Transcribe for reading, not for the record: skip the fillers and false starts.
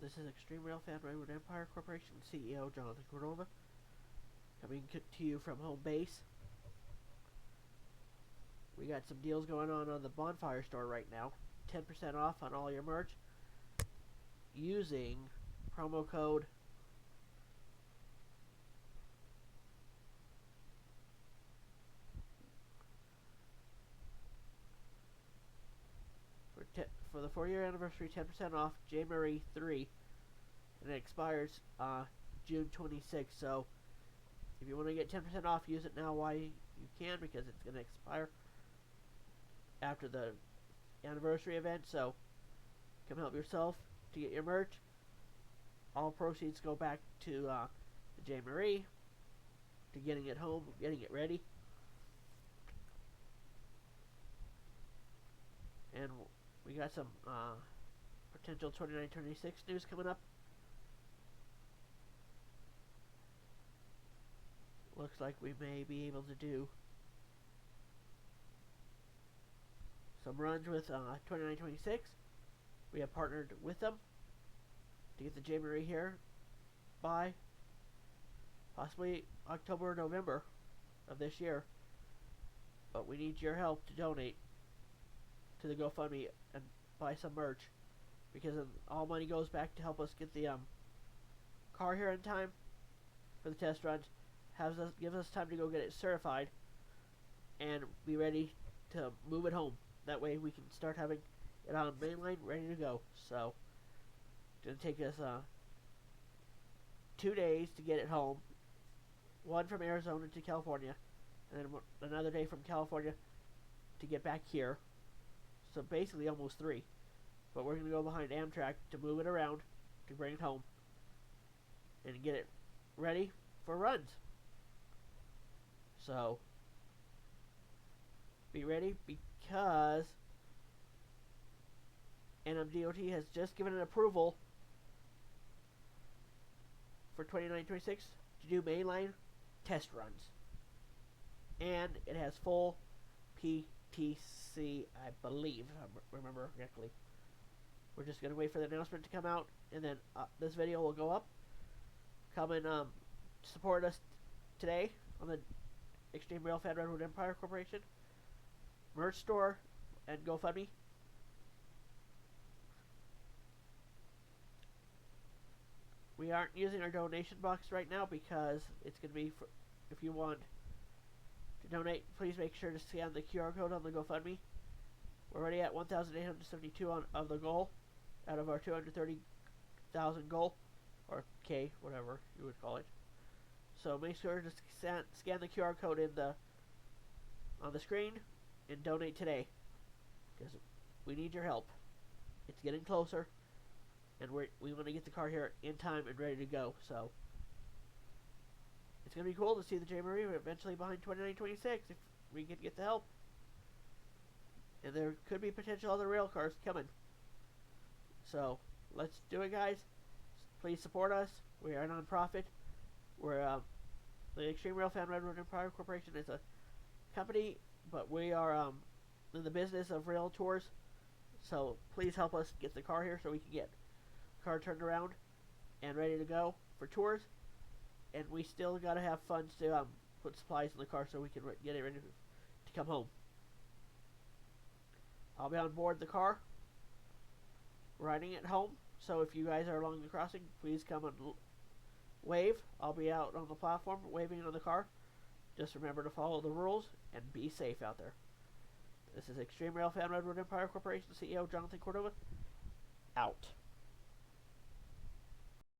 This is Extreme Railfan Redwood Empire Corporation CEO Jonathan Cordova coming to you from home base. We got some deals going on the Bonfire store right now. 10% off on all your merch using promo code for the 4-year anniversary. 10% off January 3, and it expires June 26. So if you want to get 10% off, use it now while you can, because it's going to expire after the anniversary event. So come help yourself to get your merch. All proceeds go back to the J. Marie, to getting it home, getting it ready. And we got some potential 29-26 news coming up. Looks like we may be able to do some runs with 29-26. We have partnered with them to get the J. Marie here by possibly October or November of this year. But we need your help to donate to the GoFundMe and buy some merch, because all money goes back to help us get the car here in time for the test runs. Gives us time to go get it certified and be ready to move it home. That way we can start having it on mainline ready to go. So it's going to take us 2 days to get it home. One from Arizona to California, and then another day from California to get back here. So basically almost 3. But we're going to go behind Amtrak to move it around, to bring it home, and get it ready for runs. So be ready, because NMDOT has just given an approval for 29-26 to do mainline test runs. And it has full PTC, I believe, if I remember correctly. We're just going to wait for the announcement to come out, and then this video will go up. Come and support us today on the Extreme Railfan Redwood Empire Corporation merch store and GoFundMe. We aren't using our donation box right now, because it's going to be for, if you want to donate, please make sure to scan the QR code on the GoFundMe. We're already at 1,872 of the goal, out of our 230,000 goal, or K, whatever you would call it. So make sure to scan the QR code on the screen and donate today, because we need your help. It's getting closer, and we want to get the car here in time and ready to go. So it's going to be cool to see the J. Marie eventually behind 29-26 if we can get the help. And there could be potential other rail cars coming. So let's do it, guys. Please support us. We are a non-profit. We're the Extreme Railfan Redwood Empire Corporation is a company, but we are in the business of rail tours. So please help us get the car here so we can get the car turned around and ready to go for tours. And we still got to have funds to put supplies in the car so we can get it ready to come home. I'll be on board the car, riding it home. So if you guys are along the crossing, please come and wave. I'll be out on the platform waving on the car. Just remember to follow the rules and be safe out there. This is Extreme Railfan Redwood Empire Corporation CEO Jonathan Cordova, out.